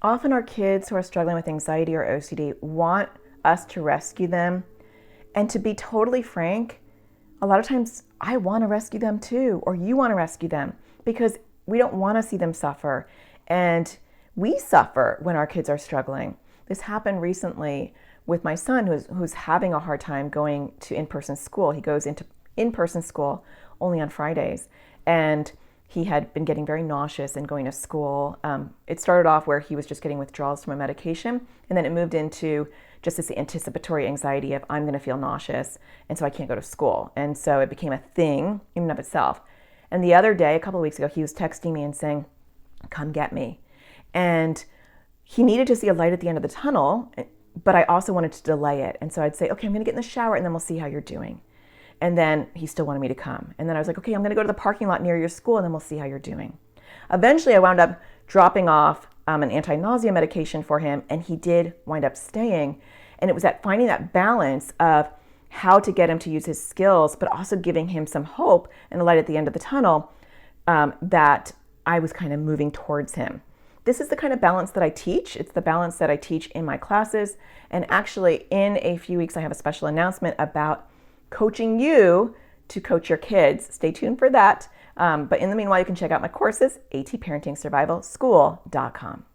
Often our kids who are struggling with anxiety or OCD want us to rescue them. And to be totally frank, a lot of times I want to rescue them too, or you want to rescue them because we don't want to see them suffer. And we suffer when our kids are struggling. This happened recently with my son who's having a hard time going to in-person school. He goes into in-person school only on Fridays. And he had been getting very nauseous and going to school. It started off where he was just getting withdrawals from a medication, and then it moved into just this anticipatory anxiety of I'm going to feel nauseous, and so I can't go to school. And so it became a thing in and of itself. And the other day, a couple of weeks ago, he was texting me and saying, "Come get me." And he needed to see a light at the end of the tunnel, but I also wanted to delay it. And so I'd say, "Okay, I'm going to get in the shower, and then we'll see how you're doing." And then he still wanted me to come. And then I was like, "Okay, I'm going to go to the parking lot near your school and then we'll see how you're doing." Eventually, I wound up dropping off an anti-nausea medication for him, and he did wind up staying. And it was at finding that balance of how to get him to use his skills, but also giving him some hope and a light at the end of the tunnel, that I was kind of moving towards him. This is the kind of balance that I teach. It's the balance that I teach in my classes. And actually, in a few weeks, I have a special announcement about coaching you to coach your kids. Stay tuned for that. But in the meanwhile, you can check out my courses, atparentingsurvivalschool.com.